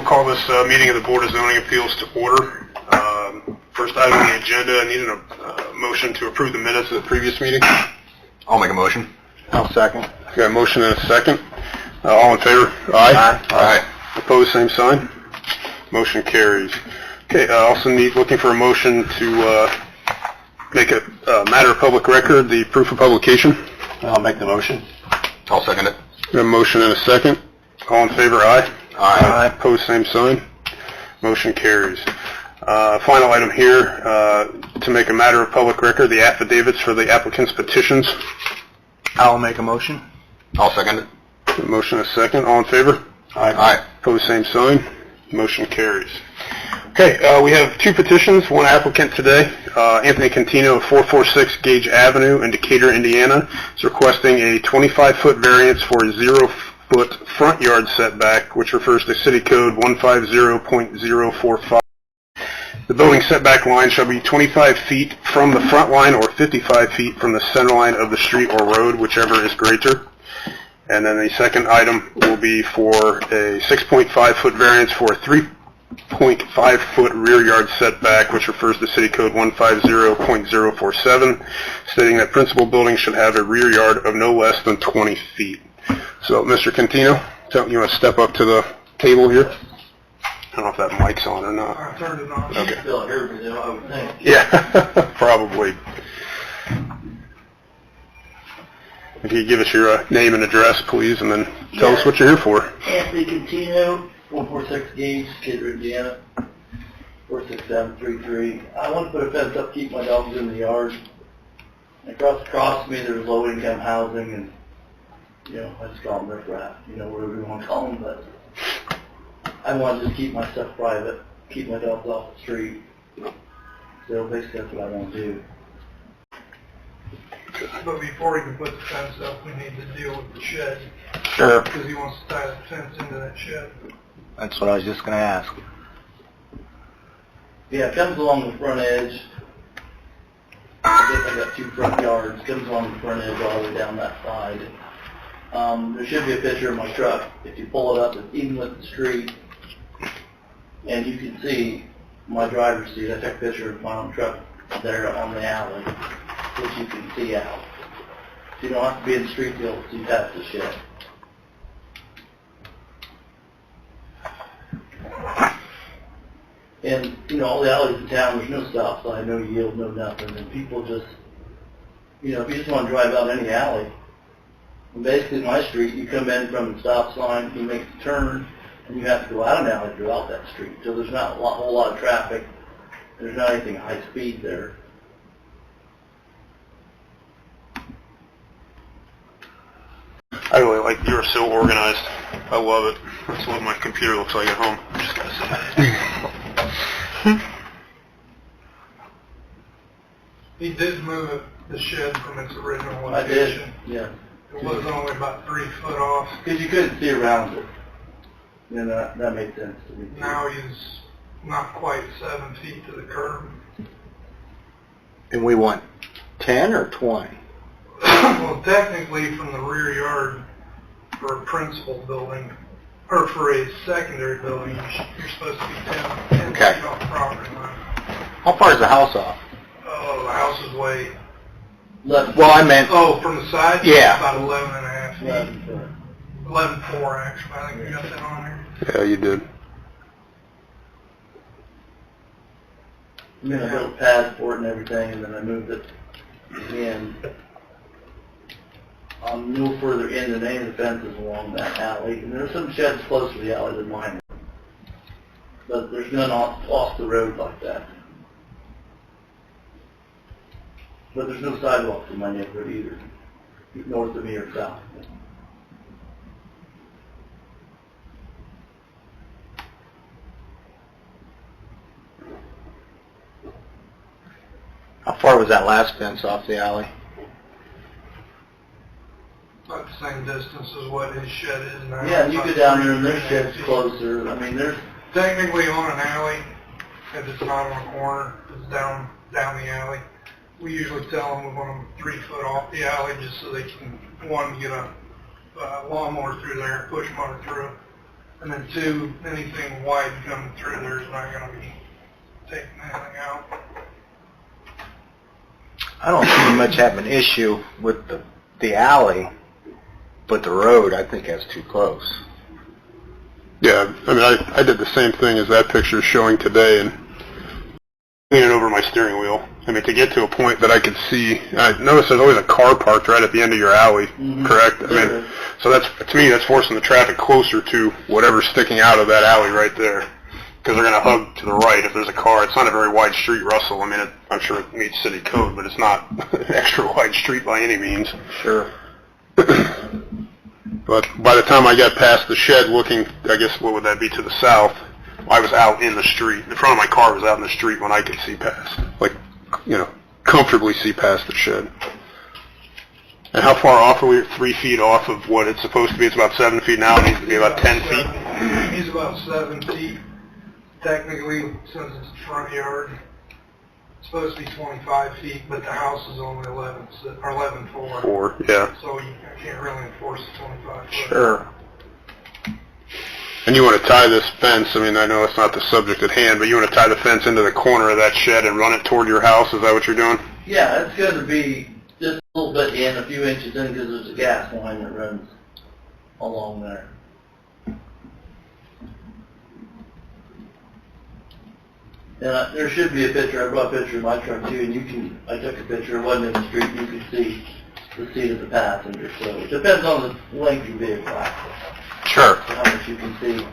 call this meeting of the Board of Zoning Appeals to order. First item on the agenda, I need a motion to approve the minutes of the previous meeting. I'll make a motion. I'll second. Got a motion and a second. All in favor? Aye. Aye. Opposed, same sign. Motion carries. Okay, also looking for a motion to make a matter of public record, the proof of publication. I'll make the motion. I'll second it. Got a motion and a second. All in favor? Aye. Aye. Opposed, same sign. Motion carries. Final item here, to make a matter of public record, the affidavits for the applicant's petitions. I'll make a motion. I'll second it. A motion and a second. All in favor? Aye. Opposed, same sign. Motion carries. Okay, we have two petitions. One applicant today, Anthony Contino of 446 Gage Avenue in Decatur, Indiana, is requesting a 25-foot variance for a 0-foot front yard setback, which refers to City Code 150.045. The building setback line shall be 25 feet from the front line or 55 feet from the center line of the street or road, whichever is greater. And then the second item will be for a 6.5-foot variance for a 3.5-foot rear yard setback, which refers to City Code 150.047, stating that principal buildings should have a rear yard of no less than 20 feet. So, Mr. Contino, you want to step up to the table here? I don't know if that mic's on or not. I turned it on. Okay. Still hear me though, I would think. Yeah, probably. If you give us your name and address, please, and then tell us what you're here for. Anthony Contino, 146 Gage, Decatur, Indiana, 46733. I want to put a fence up, keep my dogs in the yard. And across me, there's low-income housing, and, I just call them riffraff, whatever you want to call them, but I want to just keep my stuff private, keep my dogs off the street. So basically that's what I want to do. But before we can put the fence up, we need to deal with the shed. Sure. Because he wants to tie the fence into that shed. That's what I was just going to ask. Yeah, it comes along the front edge. I got two front yards. Comes along the front edge all the way down that side. There should be a picture of my truck. If you pull it up, it's even with the street. And you can see my driver's seat. I took a picture of my own truck there on the alley, which you can see out. So you don't have to be in the street to see past the shed. And, all the alleys in town, there's no stop sign, no yield, no nothing. And people just, if you just want to drive out any alley, and basically my street, you come in from the stop sign, you make the turn, and you have to go out an alley to go out that street. So there's not a whole lot of traffic. There's not anything high speed there. I really like you're so organized. I love it. That's what my computer looks like at home. I just gotta say. He did move the shed from its original I did, location. yeah. It was only about 3 foot off. Because you couldn't see around it. That makes sense to me. Now he's not quite 7 feet to the curb. And we want 10 or 20? Well, technically from the rear yard for a principal building, or for a secondary building, you're supposed to be 10 Okay. feet off the property line. How far is the house off? Oh, the house is way... Well, I meant... Oh, from the side? Yeah. About 11 and a half feet. 11. 11.4 actually, I think we got that on here. Yeah, you did. I built a pad for it and everything, and then I moved it in. No further in than any of the fences along that alley. And there's some sheds closer to the alley than mine. But there's none off the road like that. But there's no sidewalks in my neighborhood either, north of me or south. How far was that last fence off the alley? About the same distance as what his shed is now. Yeah, and you go down there and their shed's closer. I mean, there's... Technically on an alley, if it's not on a corner, it's down the alley. We usually tell them we want them 3 foot off the alley just so they can, one, get a lawnmower through there, push mower through. And then two, anything wide coming through there is not gonna be taking anything out. I don't see much have an issue with the alley, but the road, I think that's too close. Yeah, I mean, I did the same thing as that picture is showing today, and leaning over my steering wheel. I mean, to get to a point that I could see, I noticed there's always a car parked right at the end of your alley, correct? I mean, so that's, to me, that's forcing the traffic closer to whatever's sticking out of that alley right there. Because they're going to hug to the right if there's a car. It's not a very wide street, Russell. I mean, I'm sure it meets city code, but it's not an extra wide street by any means. Sure. But by the time I got past the shed looking, I guess, what would that be, to the south, I was out in the street. The front of my car was out in the street when I could see past. Like, you know, comfortably see past the shed. And how far off are we? 3 feet off of what it's supposed to be? It's about 7 feet now. It needs to be about 10 feet. He's about 7 feet. Technically, since it's the front yard, it's supposed to be 25 feet, but the house is only 11.4. 4, yeah. So you can't really enforce the 25 foot. Sure. And you want to tie this fence, I mean, I know it's not the subject at hand, but you want to tie the fence into the corner of that shed and run it toward your house? Is that what you're doing? Yeah, it's going to be just a little bit in, a few inches in, because there's a gas line that runs along there. And there should be a picture. I brought a picture of my truck too, and I took a picture. It wasn't in the street. You could see the seat of the passenger. So it depends on the length of the vehicle access, Sure. how much you can see.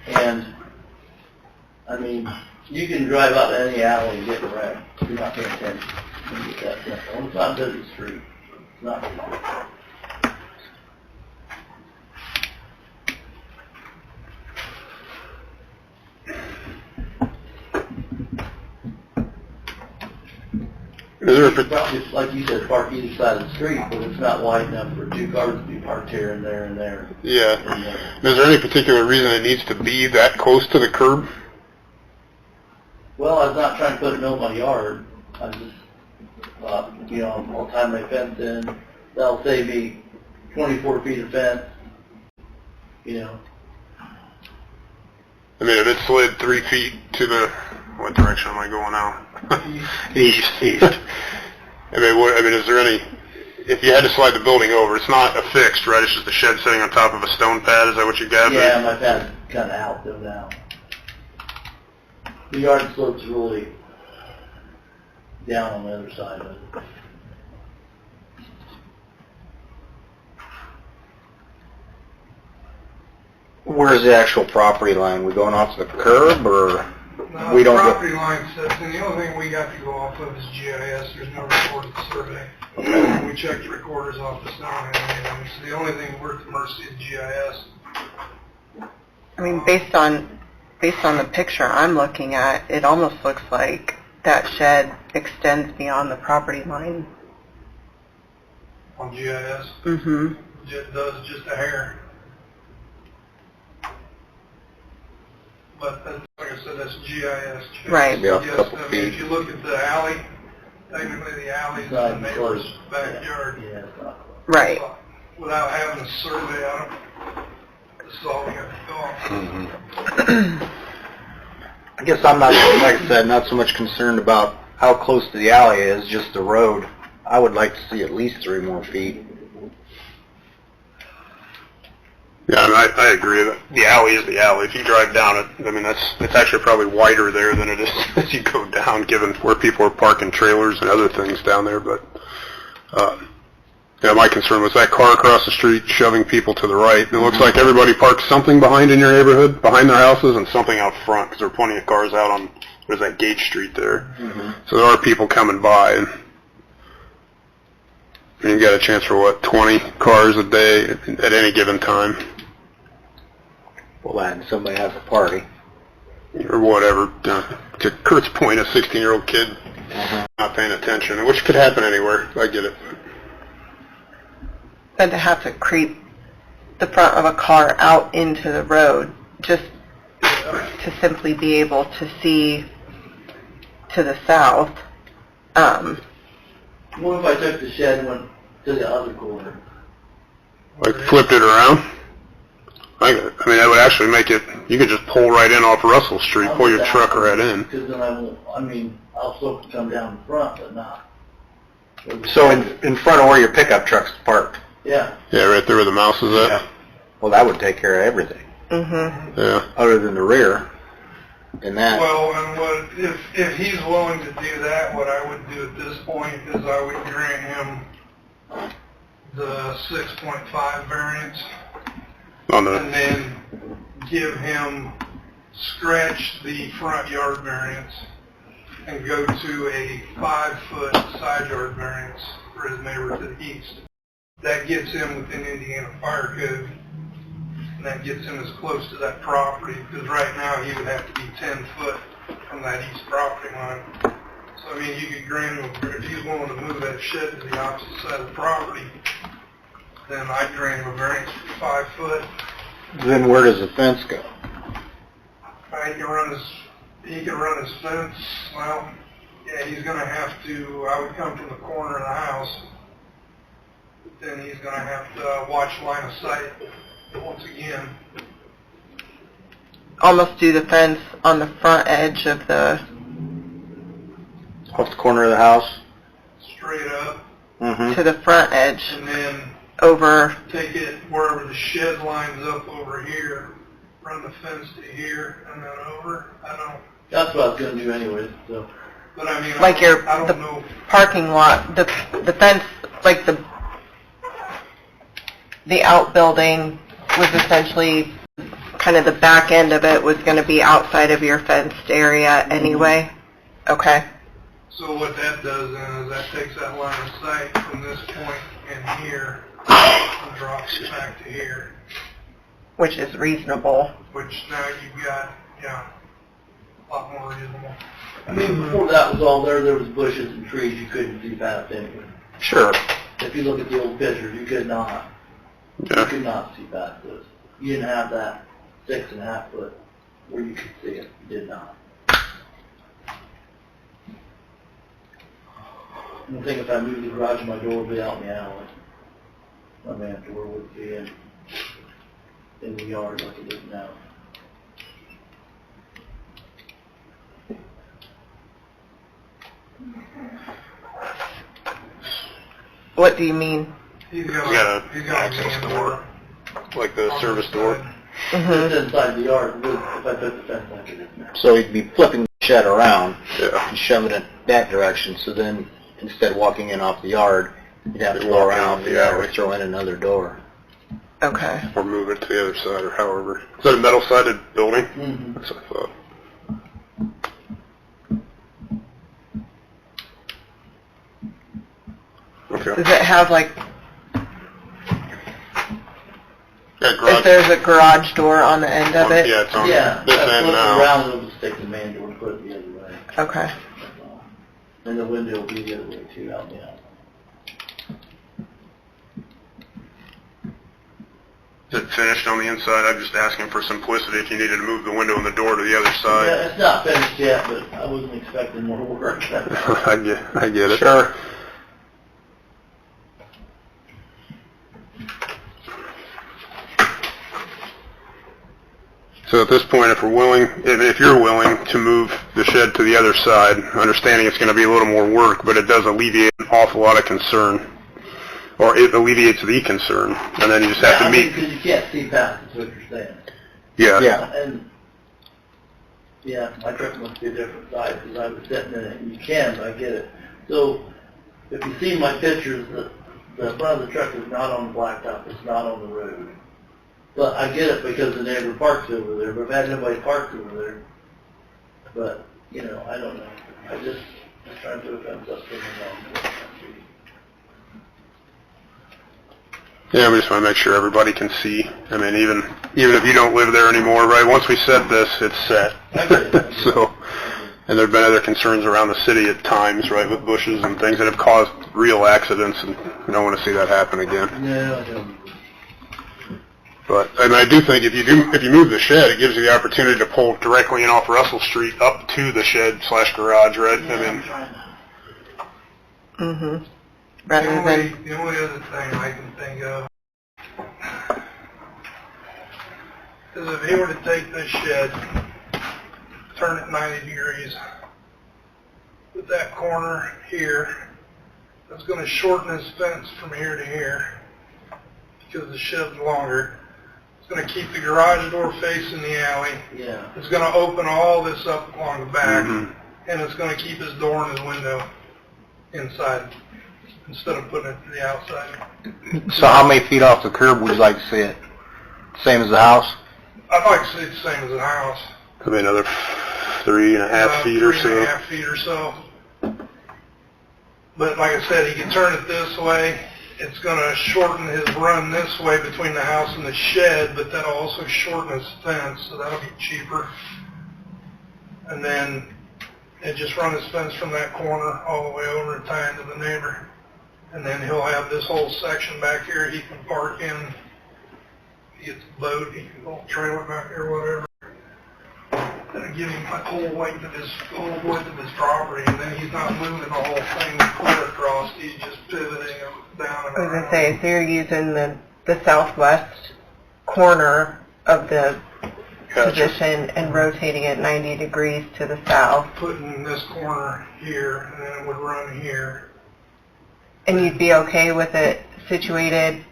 And I mean, you can drive out to any alley and get wrecked if you're not paying attention. You get that simple. It's not a busy street. It's not busy. Is there a, Probably, like you said, park either side of the street, but it's not wide enough for 2 cars to be parked here and there and there. yeah. And there. Is there any particular reason it needs to be that close to the curb? Well, I was not trying to put it in my yard. I just thought, you know, I'll tie my fence in. That'll save me 24 feet of fence. You know. I mean, if it slid 3 feet to the, what direction am I going now? East. I mean, is there any, if you had to slide the building over, it's not affixed, right? It's just a shed sitting on top of a stone pad, is that what you got? Yeah, my fence is kind of out though now. The yard slopes really down on the other side of it. Where's the actual property line? We going off the curb, or No, we the don't property line sets, and the only thing we got to go off of is GIS. There's no recorded survey. We checked the recorders off the Stonehenge, and it's the only thing we're at the mercy of GIS. I mean, based on the picture I'm looking at, it almost looks like that shed extends beyond the property line. On GIS, Mm-hmm. it does just a hair. But like I said, that's GIS. Right. Yeah, a Yes, couple I mean, feet. if you look at the alley, technically the alley is It's not the even neighbor's close. backyard. Yeah, it's not. Right. Without having a survey on it, this is all we have to go off. I guess I'm not, like I said, not so much concerned about how close to the alley is, just the road. I would like to see at least 3 more feet. Yeah, I mean, I agree. The alley is the alley. If you drive down it, I mean, it's actually probably wider there than it is as you go down, given where people are parking trailers and other things down there. But, yeah, my concern was that car across the street shoving people to the right. It looks like everybody parks something behind in your neighborhood, behind their houses, and something out front, because there are plenty of cars out on, what is that, Gage Street there. So there are people coming by, and you get a chance for, what, 20 cars a day at any given time, Well, and somebody has a party. or whatever. To Kurt's point, a 16-year-old kid not paying attention, which could happen anywhere. I get it. But to have to creep the front of a car out into the road just to simply be able to see to the south. What if I took the shed and went to the other corner? Like flipped it around. I mean, that would actually make it, you could just pull right in off Russell Street, pull your truck right in. Because then I'll still come down the front, but not. So in front of where your pickup truck's parked? Yeah. Yeah, right there where the mouse is at. Well, that would take care of everything, Mm-hmm. Yeah. other than the rear. And that, Well, and if he's willing to do that, what I would do at this point is I would grant him the 6.5 variance, On and the, then give him, scratch the front yard variance, and go to a 5-foot side yard variance for his neighbor to the east. That gets him within Indiana Fire Code, and that gets him as close to that property, because right now he would have to be 10 foot from that east property line. So, I mean, you could grant him, if he's willing to move that shed to the opposite side of the property, then I'd grant him a variance for 5 foot. then where does the fence go? He can run his fence, well, yeah, he's gonna have to, I would come from the corner of the house, but then he's gonna have to watch line of sight once again. Almost do the fence on the front edge of the, Off the corner of the house? Straight up, Mm-hmm. to the front edge, and then over, take it wherever the shed lines up over here, run the fence to here, and then over. That's what I was gonna do anyway, so. But I mean, Like I the don't know. parking lot, the fence, like the outbuilding was essentially, kind of the back end of it was going to be outside of your fenced area anyway? Okay. So what that does then is that takes that line of sight from this point in here and drops it back to here, Which is reasonable. which now you've got, yeah, a lot more reasonable. I mean, before that was all there was bushes and trees you couldn't see past anyway. Sure. If you look at the old pictures, you could not. You yeah. could not see past this. You didn't have that 6.5 foot where you could see it. You did not. I think if I moved the garage, my door would be out in the alley. My man door would be in the yard like it is now. What do you mean? He's got got a an access door, like the service door. Mm-hmm. It's inside the yard, if I took the fence like it is now. So he'd be flipping the shed around Yeah. and shoving it that direction, so then instead of walking in off the yard, you'd have to go Walk in around off the the yard alley. or throw in another door. Okay. Or move it to the other side, or however. Is that a metal-sided building? Mm-hmm. That's what I thought. Okay. Does it have like, Yeah, if garage. there's a garage door on the end of it? Yeah, it's on Yeah, this I end flip it now. around and just take the main door and put it the other way. Okay. That's all. And the window will be the other way too, out the alley. Is it finished on the inside? I'm just asking for simplicity if you needed to move the window and the door to the other side. Yeah, it's not finished yet, but I wasn't expecting more work. I get it. Sure. So at this point, if we're willing, if you're willing to move the shed to the other side, understanding it's going to be a little more work, but it does alleviate an awful lot of concern, or it alleviates the concern, and then you just have to meet. Because you can't see past, is what you're saying. Yeah. Yeah. And, yeah, my truck must be a different size because I was sitting in it, and you can, I get it. So, if you see my pictures, the front of the truck is not on the blacktop, it's not on the road. But I get it because the neighbor parks over there, but I've had nobody park over there. But, you know, I don't know. I was trying to put a fence up for my mom. Yeah, we just want to make sure everybody can see. I mean, even if you don't live there anymore, right? Once we set this, it's set. I get it. So, and there've been other concerns around the city at times, right, with bushes and things that have caused real accidents, and we don't want to see that happen again. No, I don't. But, and I do think if you move the shed, it gives you the opportunity to pull directly in off Russell Street up to the shed/garage, right? Yeah, I I'm mean, trying to. Mm-hmm. The Rather only, than, the only other thing I can think of, is if he were to take this shed, turn it 90 degrees, put that corner here, that's going to shorten his fence from here to here because the shed's longer. It's going to keep the garage door facing the alley. Yeah. It's going to open all this up along the back, and it's going to keep his door and his window inside instead of putting it to the outside. So how many feet off the curb would you like to see it? Same as the house? I'd like to see it the same as a house. Could be another 3.5 feet or so. 3.5 feet or so. But like I said, he can turn it this way. It's going to shorten his run this way between the house and the shed, but that'll also shorten his fence, so that'll be cheaper. And then it just run his fence from that corner all the way over and tie into the neighbor. And then he'll have this whole section back here he can park in. He gets a boat, he can go trailer back here, whatever. And give him the whole width of his property, and then he's not moving the whole thing clear across. He's just pivoting him down and I was around. gonna say, so you're using the southwest corner of the position and rotating it 90 degrees to the south. Putting this corner here, and then it would run here. And you'd be okay with it situated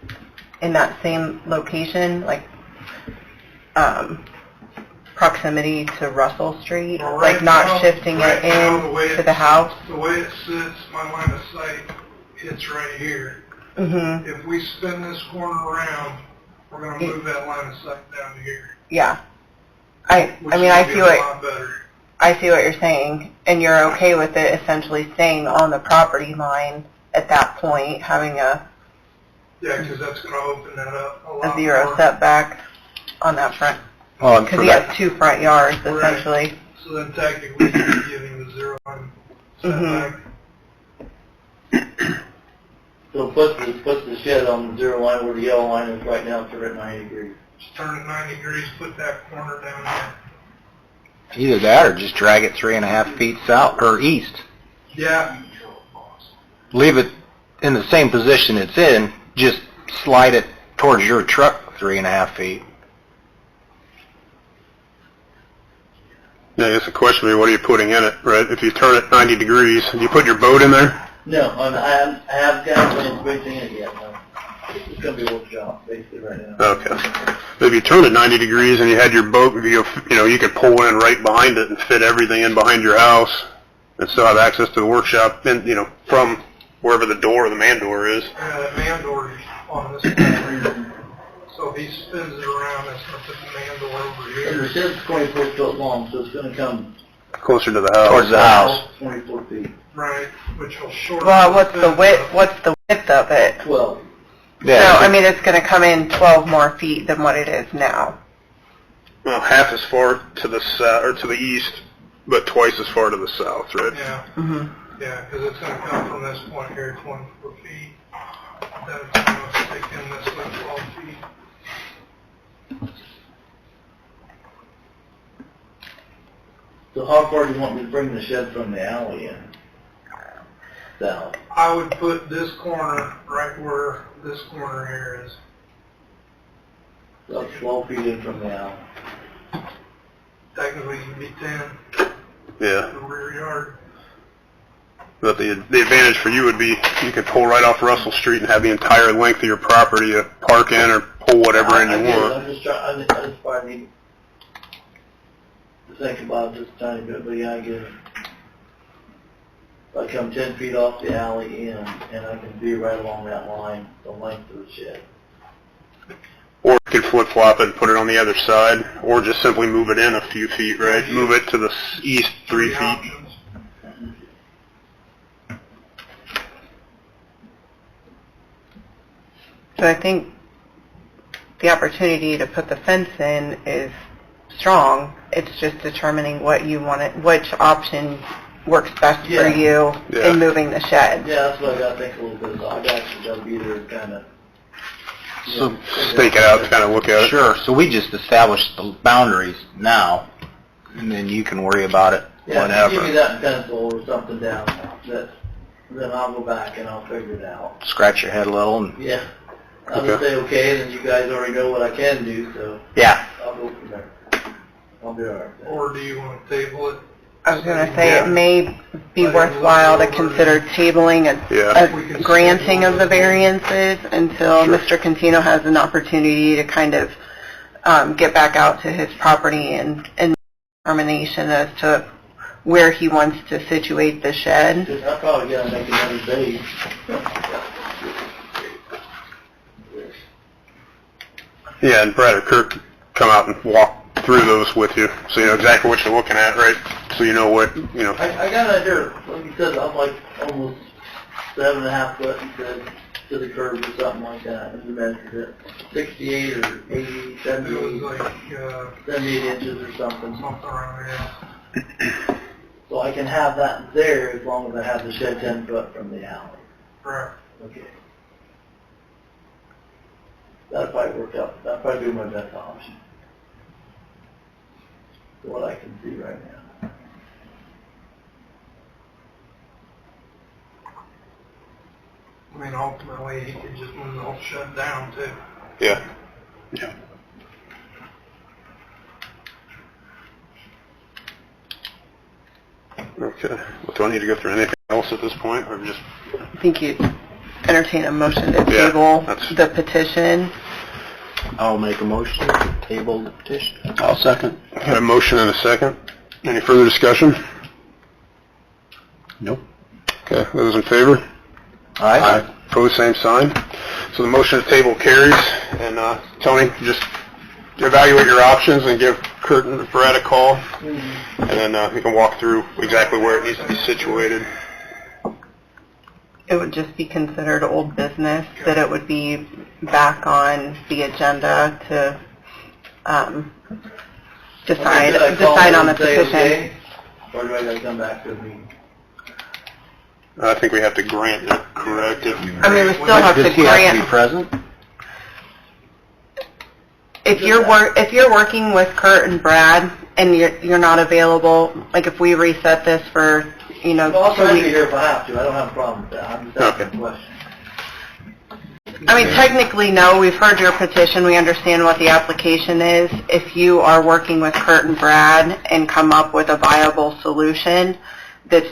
in that same location, like proximity to Russell Street, Well, like right not now- shifting right it now, in the way to the house? The way it sits, my line of sight, it's right here. Mm-hmm. If we spin this corner around, we're going to move that line of sight down to here. Yeah. Which I is mean, I gonna be see a what lot better. I see what you're saying, and you're okay with it essentially staying on the property line at that point, having a Yeah, because that's going to open that up a lot zero more. setback on that front, Well, because he has two front yards essentially. So then technically you'd be giving the 0 line setback. So put the shed on the 0 line where the yellow line is right now, turn it 90 degrees. Just turn it 90 degrees, put that corner down there. Either that or just drag it 3.5 feet south or east. Yeah, Leave it in the same position it's in, just slide it towards your truck 3.5 feet. Yeah, I guess the question would be, what are you putting in it, right? If you turn it 90 degrees, do you put your boat in there? No, I haven't got anything in it yet, no. It's going to be a workshop, basically, right now. Okay. If you turn it 90 degrees and you had your boat, you know, you could pull in right behind it and fit everything in behind your house and still have access to the workshop, and, you know, from wherever the door, the man door is. that man door is on this corner. So if he spins it around, that's going to put the man door over And the here. shed's 24 foot long, so it's going to come Closer to the house. Towards the house. 24 feet. Right, which will shorten. Well, what's the fence width? up. What's the width of it? 12. So I mean, it's going to come in 12 more feet than what it is now. Well, half as far to the south, or to the east, but twice as far to the south, right? Yeah, Mm-hmm. yeah, because it's going to come from this point here, 24 feet. Then it's going to stick in this way 12 feet. So how far do you want me to bring the shed from the alley in? South. I would put this corner right where this corner here is. About 12 feet in from the alley. Technically, it'd be 10, Yeah. the rear yard. But the advantage for you would be you could pull right off Russell Street and have the entire length of your property to park in or pull whatever in I you get it. want. I'm just trying, I just probably need to think about it just a tiny bit, but yeah, I get it. If I come 10 feet off the alley in, and I can be right along that line, the length of the shed. Or you could flip-flop it and put it on the other side, or just simply move it in a few feet, right? Move it to the east 3 Three feet. options. So I think the opportunity to put the fence in is strong. It's just determining what you want it, which option works best for Yeah. you Yeah. in moving the shed. Yeah, that's what I gotta think a little bit, so I actually gotta be there kinda. So Stake it out, kind of look at it. Sure, so we just established the boundaries now, and then you can worry about it Yeah, whenever. give me that in pencil or something down, that, then I'll go back and I'll figure it out. Scratch your head a little and Yeah, I'll just say okay, then you guys already know what I can do, so Yeah. I'll go from there. I'll be alright. Or do you want to table it? I was going to say Yeah. it may be worthwhile to consider tabling a granting of the variances until Sure. Mr. Contino has an opportunity to kind of get back out to his property and determination as to where he wants to situate the shed. Just, I probably gotta make another day. Yeah, and Brad or Kirk come out and walk through those with you, so you know exactly what you're looking at, right? So you know what, you know. I got an idea, like you said, I'm like almost 7.5 foot, he said, to the curb or something like that, and you measured it. 68 or 80, It was 78, like, 78 inches or something. something around there. So I can have that there as long as I have the shed 10 foot from the alley. Right. Okay. That'll probably work out, that'll probably be my best option. What I can see right now. I mean, ultimately, he could just move the whole shed down too. Yeah. Yeah. Okay. Well, do I need to go through anything else at this point, or just? I think you entertain a motion to Yeah, table that's- the petition. I'll make a motion to table the petition. I'll second. Got a motion and a second. Any further discussion? Nope. Okay, those in favor? Aye. Opposed, same sign. So the motion to table carries, and Tony, just evaluate your options and give Kurt and Brad a call, and then you can walk through exactly where it needs to be situated. It would just be considered old business, that it would be back on the agenda to decide Should I call decide them on the and say petition. okay? Or do I gotta come back to the meeting? I think we have to grant it, correct? I mean, we still have to Does he have to be grant, present? if you're working with Kurt and Brad and you're not available, like if we reset this for, you know, Well, I'll 2 try to be weeks. here if I have to, I don't have a problem with that, I'm just asking a question. I mean, technically, no, we've heard your petition, we understand what the application is. If you are working with Kurt and Brad and come up with a viable solution that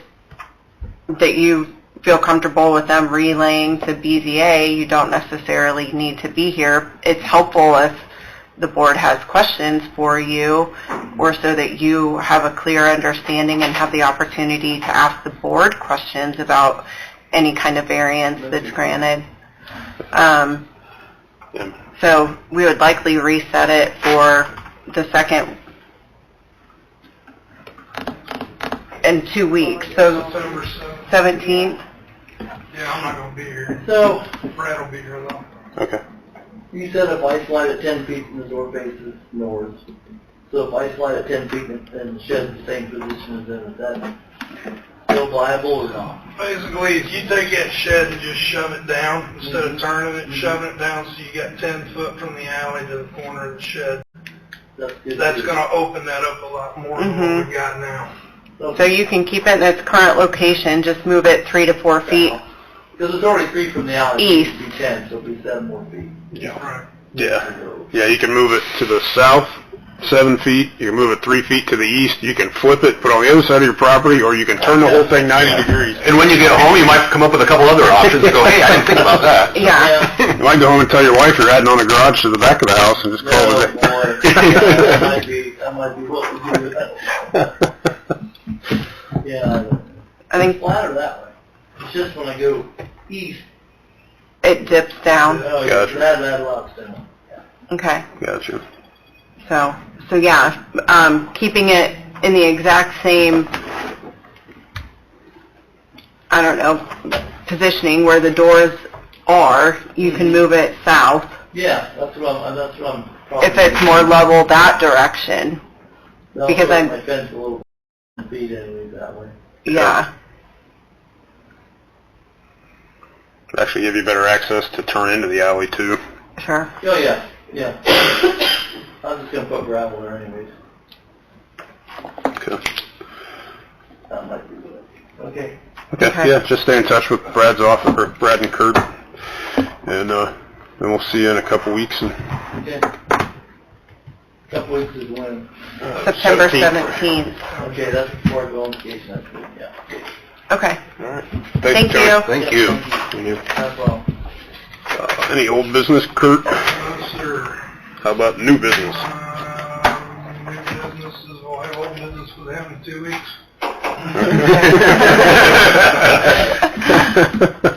you feel comfortable with them relaying to BZA, you don't necessarily need to be here. It's helpful if the board has questions for you, or so that you have a clear understanding and have the opportunity to ask the board questions about any kind of variance that's granted. Yeah. So we would likely reset it for the second in 2 weeks, so September 7th. 17th. Yeah, I'm not gonna be here. So, Brad will be here though. Okay. you said if I slide it 10 feet and the door faces north, so if I slide it 10 feet and the shed's the same position as them, is that still viable or not? Basically, if you take that shed and just shove it down, instead of turning it, shoving it down so you got 10 foot from the alley to the corner of the shed, That's good. that's gonna open that up a lot more than what we got now. So you can keep it in its current location, just move it 3 to 4 feet. Because it's already 3 from the alley, East. so it'd be 10, so it'd be 7 more feet. Right. Yeah. Yeah, you can move it to the south 7 feet, you can move it 3 feet to the east, you can flip it, put it on the other side of your property, or you can turn the whole thing 90 degrees. And when you get home, you might come up with a couple other options and go, hey, I didn't think about that. Yeah. You might go home and tell your wife you're adding on a garage to the back of the house and just call Oh, it a boy. day. that might be what we do with that. Yeah, I think flatter that way. It's just when I go east, it dips down. oh, yeah, Gotcha. that locks down. Yeah. Okay. Gotcha. So yeah, keeping it in the exact same, I don't know, positioning where the doors are, you can move it south. Yeah, that's what I'm probably. If it's more level that direction, That'll because put I'm- my fence a little feet anyways that way. yeah. Actually give you better access to turn into the alley too. Sure. Oh, yeah, yeah. I'm just gonna put gravel there anyways. Okay. That might be good. Okay. Okay, Okay. yeah, just stay in touch with Brad's office, or Brad and Kurt, and Then we'll see you in a couple weeks. And Okay. Couple weeks is when, September 17th. 17th. okay, that's before I go on vacation, that's good, yeah. Okay. All right. Thank John. you. Thank Yeah, you. Thank you. Thank you. No problem. Any old business, Kurt? No, sir. How about new business? New businesses, we'll have old business with them in 2 weeks.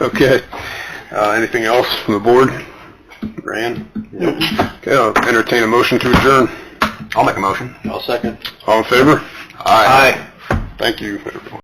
Okay. Anything else from the board? Rand? Okay, I'll entertain a motion to adjourn. I'll make a motion. I'll second. All in favor? Aye. Thank you, everyone.